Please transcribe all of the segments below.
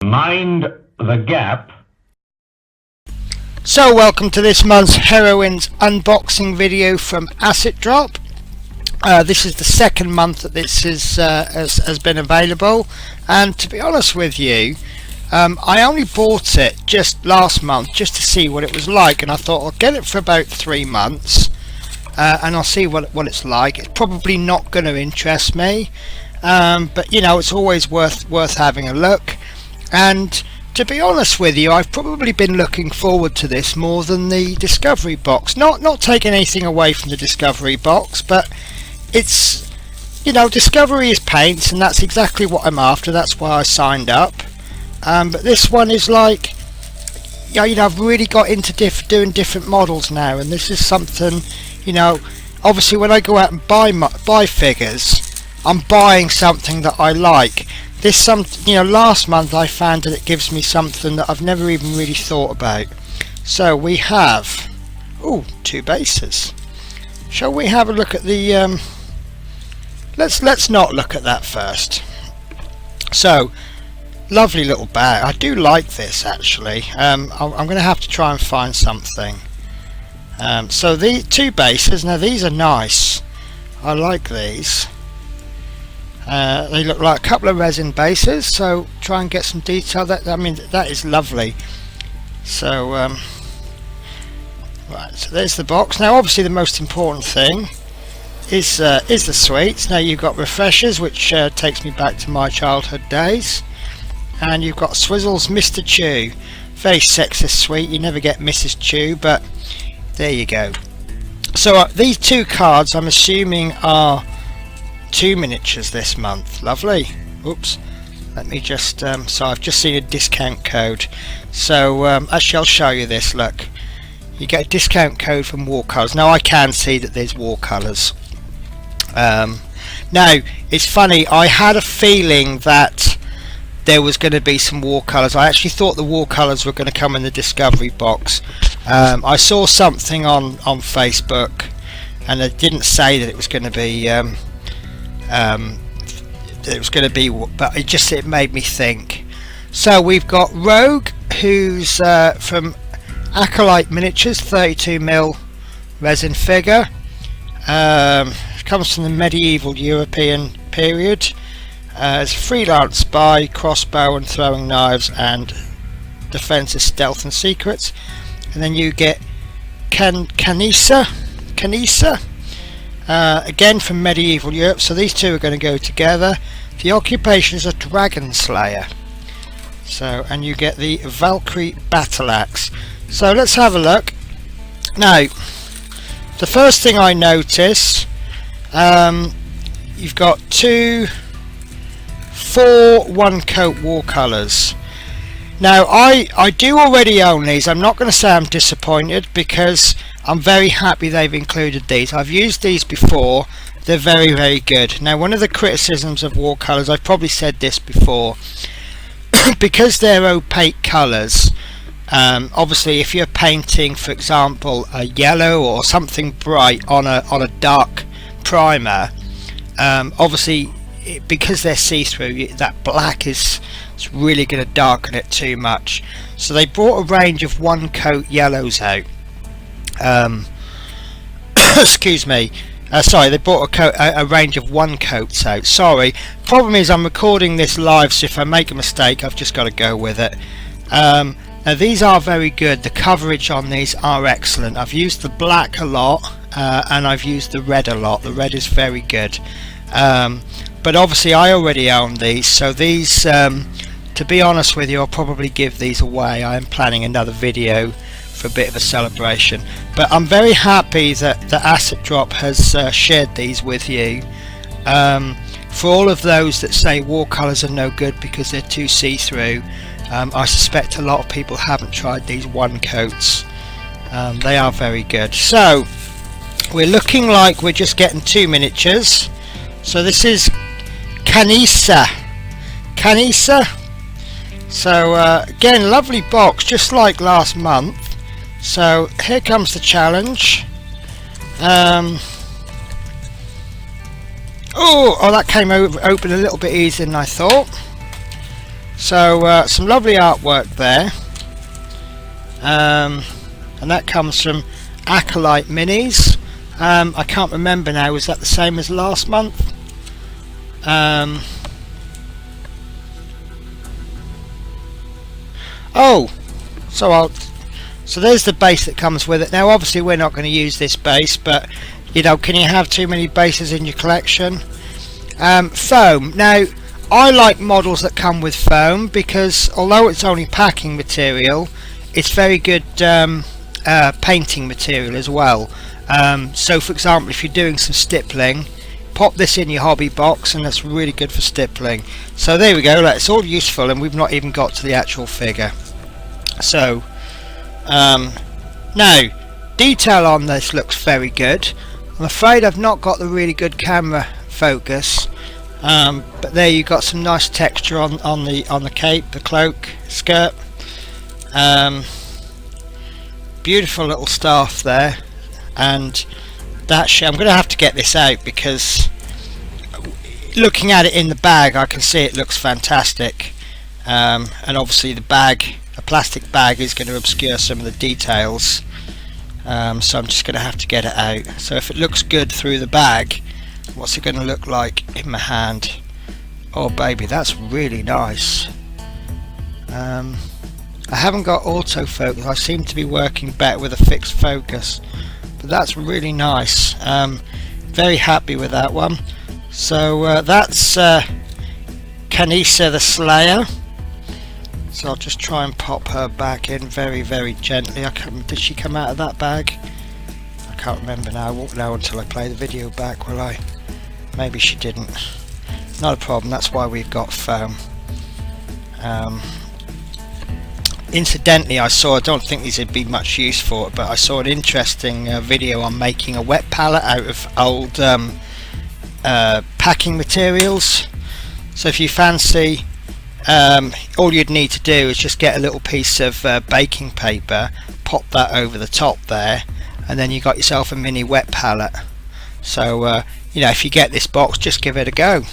Mind the gap. So welcome to this month's Heroines unboxing video from Acid Drop. This is the second month that this has been available, and to be honest with you, I only bought it just last month just to see what it was like, and I thought I'll get it for about 3 months and I'll see what it's like. It's probably not going to interest me, but you know, it's always worth having a look. And to be honest with you, I've probably been looking forward to this more than the Discovery box. Not taking anything away from the Discovery box, but it's, you know, Discovery is paints, and that's exactly what I'm after. That's why I signed up. But this one is like, you know, I've really got into doing different models now, and this is something, you know, obviously when I go out and buy figures, I'm buying something that I like. You know, last month I found that it gives me something that I've never even really thought about. So we have, 2 bases. Shall we have a look at the? Let's not look at that first. So, lovely little bag. I do like this actually. I'm going to have to try and find something. So the 2 bases. Now these are nice. I like these. They look like a couple of resin bases, so try and get some detail. That is lovely. So right, so there's the box. Now obviously the most important thing is the sweets. Now you've got refreshers, which takes me back to my childhood days, and you've got Swizzles Mr. Chew. Very sexist sweet. You never get Mrs. Chew, but there you go. So these 2 cards I'm assuming are 2 miniatures this month. Lovely. Oops, let me just so I've just seen a discount code. So actually I'll show you this. Look, you get a discount code from Watercolors. Now I can see that there's Watercolors. Now it's funny, I had a feeling that there was going to be some Watercolors. I actually thought the Watercolors were going to come in the Discovery box. I saw something on Facebook, and it didn't say that it was going to be but it made me think. So we've got Rogue, who's from Acolyte Miniatures, 32mm resin figure. Comes from the medieval European period. It's a freelance spy, crossbow and throwing knives, and defensive, stealth and secrets. And then you get Canisa, again from medieval Europe. So these 2 are going to go together. The occupation is a dragon slayer. So, and you get the Valkyrie battle axe. So let's have a look. Now the first thing I notice, you've got 4 one-coat Watercolors. Now I do already own these. I'm not going to say I'm disappointed, because I'm very happy they've included these. I've used these before. They're very, very good. Now one of the criticisms of Watercolors, I've probably said this before, because they're opaque colours, obviously if you're painting, for example, a yellow or something bright on a dark primer, obviously because they're see-through, that black it's really going to darken it too much. So they brought a range of one-coat yellows out. Excuse me. Sorry, they brought a range of 1-coats out. Sorry. Problem is I'm recording this live, so if I make a mistake, I've just got to go with it. Now these are very good. The coverage on these are excellent. I've used the black a lot, and I've used the red a lot. The red is very good. But obviously I already own these, so these, to be honest with you, I'll probably give these away. I am planning another video for a bit of a celebration, but I'm very happy that the Acid Drop has shared these with you. For all of those that say Watercolors are no good because they're too see-through, I suspect a lot of people haven't tried these 1-coats. They are very good. So we're looking like we're just getting 2 miniatures. So this is Canisa. So again, lovely box, just like last month. So here comes the challenge. Oh, that came open a little bit easier than I thought. So some lovely artwork there, and that comes from Acolyte Minis. I can't remember now, was that the same as last month? Oh, so there's the base that comes with it. Now obviously we're not going to use this base, but you know, can you have too many bases in your collection? Foam. Now I like models that come with foam because although it's only packing material, it's very good painting material as well. So for example, if you're doing some stippling, pop this in your hobby box and that's really good for stippling. So there we go, it's all useful, and we've not even got to the actual figure. So now detail on this looks very good. I'm afraid I've not got the really good camera focus, but there you've got some nice texture on the cape, the cloak, skirt. Beautiful little staff there, and that I'm going to have to get this out because looking at it in the bag I can see it looks fantastic, and obviously the bag, a plastic bag, is going to obscure some of the details, so I'm just going to have to get it out. So if it looks good through the bag, what's it going to look like in my hand? Oh baby, that's really nice. I haven't got autofocus, I seem to be working better with a fixed focus, but that's really nice. Very happy with that one. So that's Canisa the Slayer. So I'll just try and pop her back in very, very gently. Did she come out of that bag? I can't remember now. I won't know until I play the video back, will I? Maybe she didn't. Not a problem, that's why we've got foam. Incidentally, I don't think these would be much use for it, but I saw an interesting video on making a wet palette out of old packing materials. So if you fancy, all you'd need to do is just get a little piece of baking paper, pop that over the top there, and then you got yourself a mini wet palette. So you know, if you get this box, just give it a go.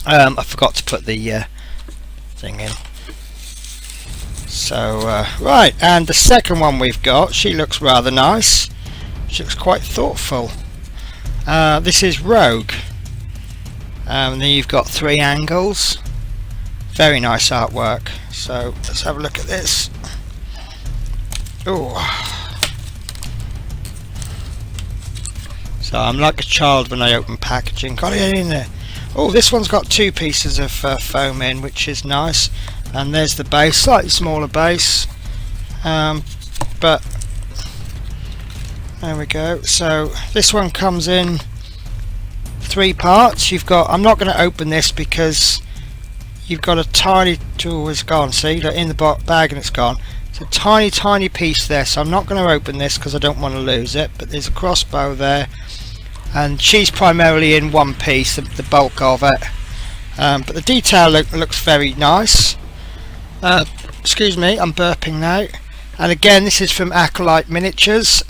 I forgot to put the thing in. So right, and the second one we've got, she looks rather nice. She looks quite thoughtful. This is Rogue. And then you've got 3 angles. Very nice artwork. So let's have a look at this. Oh. So I'm like a child when I open packaging. Got it in there. Oh, this one's got 2 pieces of foam in, which is nice. And there's the base, slightly smaller base, but there we go. So this one comes in 3 parts. You've got, I'm not going to open this because you've got a tiny tool, it's gone, see, in the bag and it's gone. It's a tiny piece there, so I'm not going to open this because I don't want to lose it, but there's a crossbow there, and she's primarily in one piece, the bulk of it, but the detail looks very nice. Excuse me, I'm burping now. And again, this is from Acolyte Miniatures.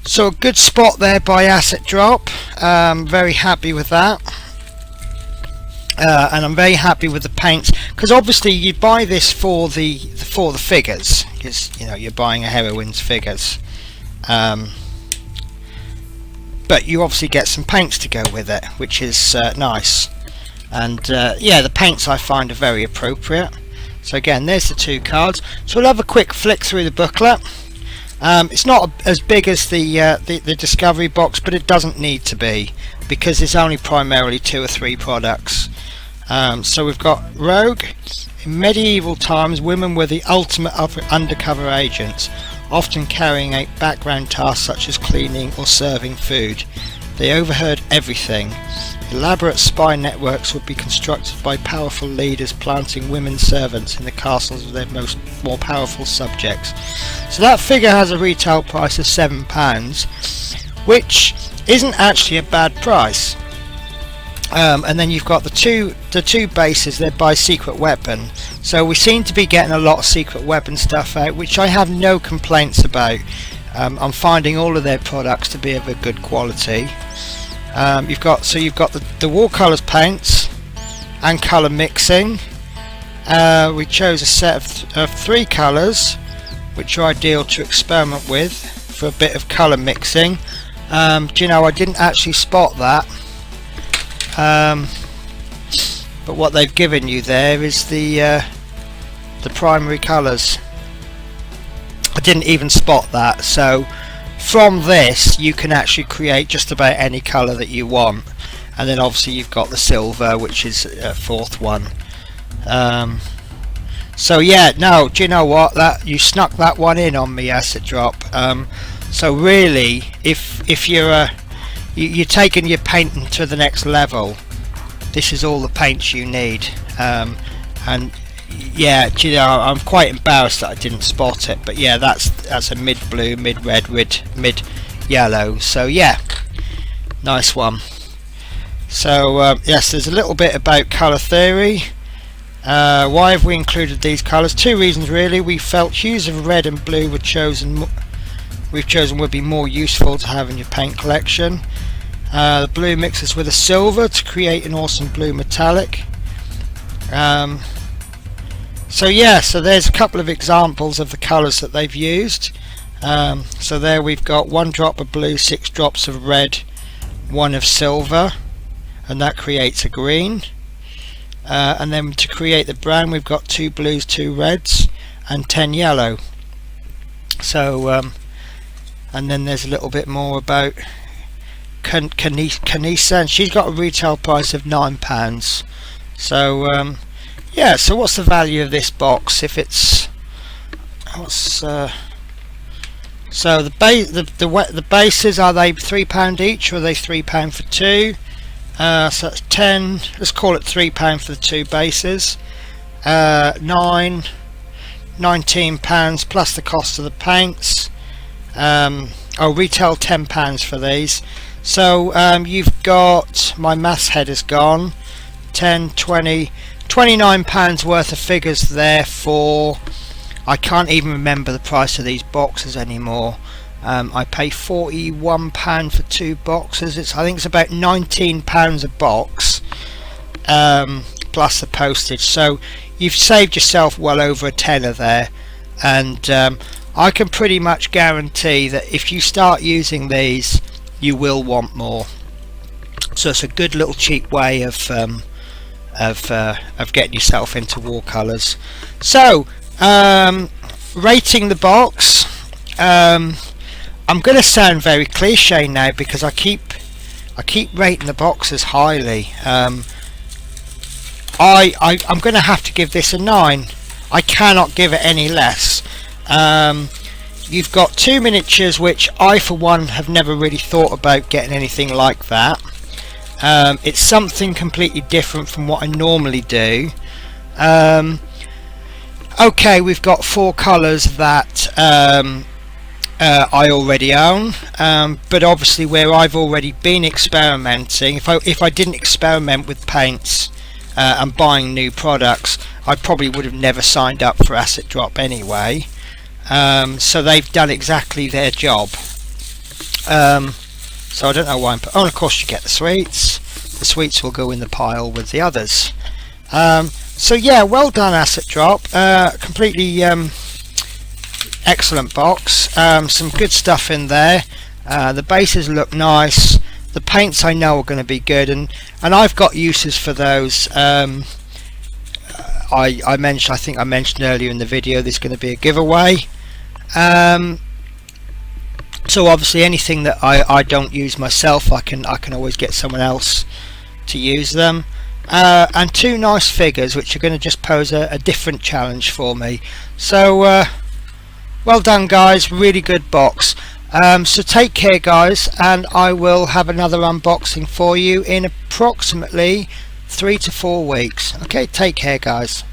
So a good spot there by Asset Drop. Very happy with that. And I'm very happy with the paints, because obviously you buy this for the figures, because you know you're buying a Heroines figures. But you obviously get some paints to go with it, which is nice. And yeah, the paints I find are very appropriate. So again, there's the 2 cards. So we'll have a quick flick through the booklet. It's not as big as the Discovery box, but it doesn't need to be, because it's only primarily 2 or 3 products. So we've got Rogue. In medieval times, women were the ultimate undercover agents, often carrying out background tasks such as cleaning or serving food. They overheard everything. Elaborate spy networks would be constructed by powerful leaders, planting women servants in the castles of their more powerful subjects. So that figure has a retail price of £7, which isn't actually a bad price. And then you've got the two bases. They're by Secret Weapon, so we seem to be getting a lot of Secret Weapon stuff out, which I have no complaints about. I'm finding all of their products to be of a good quality. You've got the watercolors paints, and colour mixing. We chose a set of 3 colours which are ideal to experiment with for a bit of colour mixing. Do you know, I didn't actually spot that, but what they've given you there is the primary colours. I didn't even spot that. So from this you can actually create just about any colour that you want, and then obviously you've got the silver, which is a 4th one. So yeah, no, do you know what, that you snuck that one in on me, Acid Drop. So really, if you're taking your painting to the next level, this is all the paints you need. And yeah, do you know, I'm quite embarrassed that I didn't spot it, but yeah, that's a mid blue, mid red, mid yellow. So yeah, nice one. So yes, there's a little bit about colour theory. Why have we included these colours? 2 reasons really. We felt hues of red and blue we've chosen would be more useful to have in your paint collection. The blue mixes with a silver to create an awesome blue metallic. So yeah, so there's a couple of examples of the colours that they've used. So there we've got 1 drop of blue, 6 drops of red, 1 of silver, and that creates a green. And then to create the brown we've got 2 blues, 2 reds and 10 yellow. So and then there's a little bit more about Kanisa, and she's got a retail price of £9. So yeah, so what's the value of this box? If it's so the bases, are they £3 each, or are they £3 for 2? So that's 10, let's call it £3 for the 2 bases. £19 plus the cost of the paints. I'll retail £10 for these. So you've got, my maths head is gone, 10, 20, £29 worth of figures there for, I can't even remember the price of these boxes anymore. I pay £41 for 2 boxes. I think it's about £19 a box, plus the postage. So you've saved yourself well over a tenner there, and I can pretty much guarantee that if you start using these, you will want more. So it's a good little cheap way of getting yourself into watercolours. So rating the box. I'm going to sound very cliche now because I keep rating the boxes highly. I'm going to have to give this a 9. I cannot give it any less. You've got 2 miniatures, which I for one have never really thought about getting anything like that. It's something completely different from what I normally do. Okay, we've got 4 colours that I already own, but obviously where I've already been experimenting, if I didn't experiment with paints and buying new products, I probably would have never signed up for Acid Drop anyway. So they've done exactly their job. So I don't know why I'm and of course you get the sweets. The sweets will go in the pile with the others. So yeah, well done Acid Drop. Completely excellent box. Some good stuff in there. The bases look nice. The paints I know are going to be good, and I've got uses for those. I think I mentioned earlier in the video there's going to be a giveaway. So obviously anything that I don't use myself, I can always get someone else to use them. And 2 nice figures which are going to just pose a different challenge for me. So well done guys, really good box. So take care guys, and I will have another unboxing for you in approximately 3 to 4 weeks. Okay, take care guys.